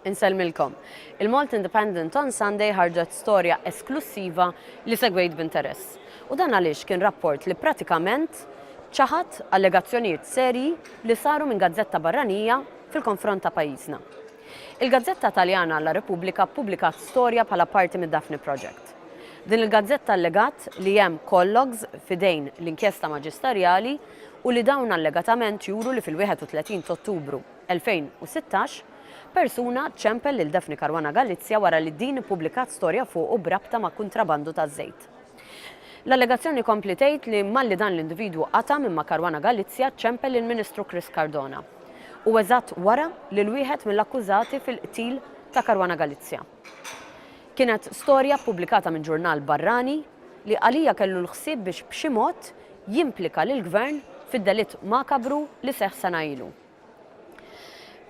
Inselmilkom. Il-Malt Independent on Sunday ħarġet storja esklusiva li segwejt b'interess. U dan għaliex kien rapport li pratikament ċaħat allegazzjonijiet serji li saru minn gazzetta barranija fil-konfront ta' pajjiżna. Il-Gazzetta Taljana alla Repubblika ppubblikat storja bħala parti mid-Daphne Project. Din il-gazzetta allegat li hemm kollogs fidejn l-inkjesta maġistarjali u li dawn allegatament juru li fil-31 Ottubru 2016 persuna ċempel lil Daphne Caruana Galizia wara li din ippubblikat storja fuq u brabta ma' kontrabandu ta' żejt. L-allegazzjoni kompli tgħid li malli dan l-individwu qata minn ma' Caruana Galizia ċempel il-Ministru Chris Cardona. U eżatt wara li l-wieħed mill-akkużati fil-qtil ta' Caruana Galizia. Kienet storja pubblikata minn ġurnal barrani li għalija kellu l-ħsieb biex b'xi mod jimplika lill-Gvern fid-delitt makabru li seħħ sena ilu.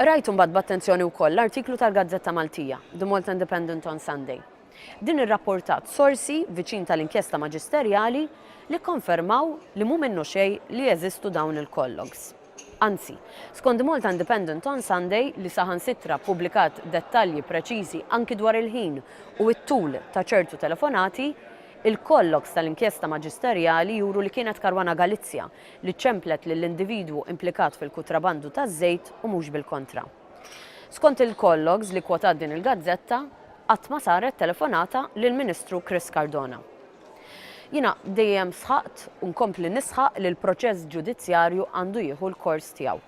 Rajtu mbagħad b'attenzjoni wkoll l-artiklu tal-Gazzetta Maltija, The Malt Independent on Sunday. Din irrapportat sorsi viċin tal-inkjesta maġisterjali li konfermaw li mhu minnu xejn li jeżistu dawn il-kollogs. Anzi, skont The Malt Independent on Sunday li saħansitra ppubblikat dettalji preċiżi anki dwar il-ħin u t-tul ta' ċertu telefonati, il-kollogs tal-inkjesta maġisterjali juru li kienet Caruana Galizia li ċemplet lill-individwu implikat fil-kutrabandu taż-żejt u mhux bil-kontra. Skont il-kollogs li kwotat din il-gazzetta, qatt ma saret telefonata lill-Ministru Chris Cardona. Jiena dejjem sħaqt u nkompli nisħaq li l-proċess ġudizzjarju għandu jieħu l-kors tiegħu.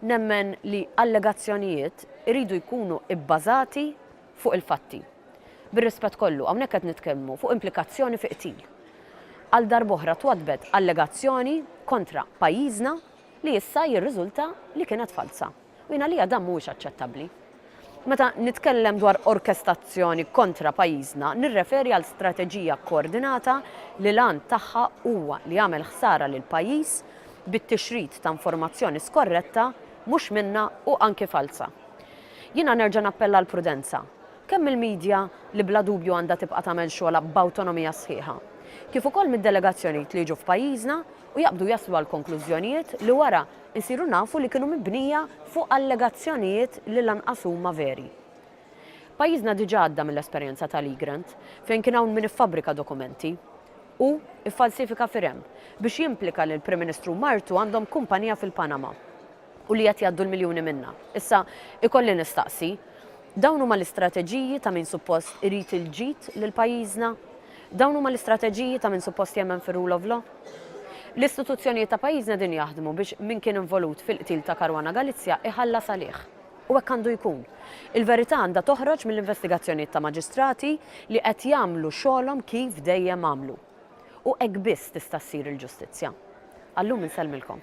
Nemmen li allegazzjonijiet iridu jkunu ibbażati fuq il-fatti. Bir-rispett kollu, hawnhekk qed nitkellmu fuq implikazzjoni fi qtil. Għal darb'oħra twadbet allegazzjoni kontra pajjiżna li issa jirriżulta li kienet falsa. U jiena li dan mhuwiex aċċettabbli. Meta nitkellem dwar orkestrazzjoni kontra pajjiżna, nirreferi għal strateġija koordinata li l-għan tagħha huwa li jagħmel ħsara lil pajjiż bit-tixrid ta' informazzjoni skorretta mhux minnha u anke falsa. Jiena nerġa' nappella l prudenza. Kemm il-medja li bla dubju għandha tibqa' tagħmel xogħla b'awtonomija sħiħa. Kif ukoll mid-delegazzjonijiet li jiġu f'pajjiżna u jaqbdu jaslu għal konklużjonijiet li wara insiru nafu li kienu mibnija fuq allegazzjonijiet li lanqas huma veri. Pajjiżna diġà għadda mill-esperjenza ta' lill-Gvern fejn kien hawn min iffabbrika dokumenti u iffalsifika firem biex jimplika li l-Prim Ministru Martu għandhom kumpanija fil-Panama u li qed jgħaddu l-miljuni minnha. Issa ikolli nistaqsi, dawn huma l-istrateġiji ta' min suppost irid il-ġid lil pajjiżna? Dawn huma l-istrateġiji ta' min suppost jemmen fir-rule of law? L-istituzzjonijiet ta' pajjiżna din jaħdmu biex min kien involut fil-qtil ta' Caruana Galizia iħallas għalih. U hekk għandu jkun. Il-verità għandha toħroġ mill-investigazzjonijiet ta' maġistrati li qed jagħmlu xogħolhom kif dejjem għamlu. U hekk biss tista' ssir il-ġustizzja. Allum inselmilkom.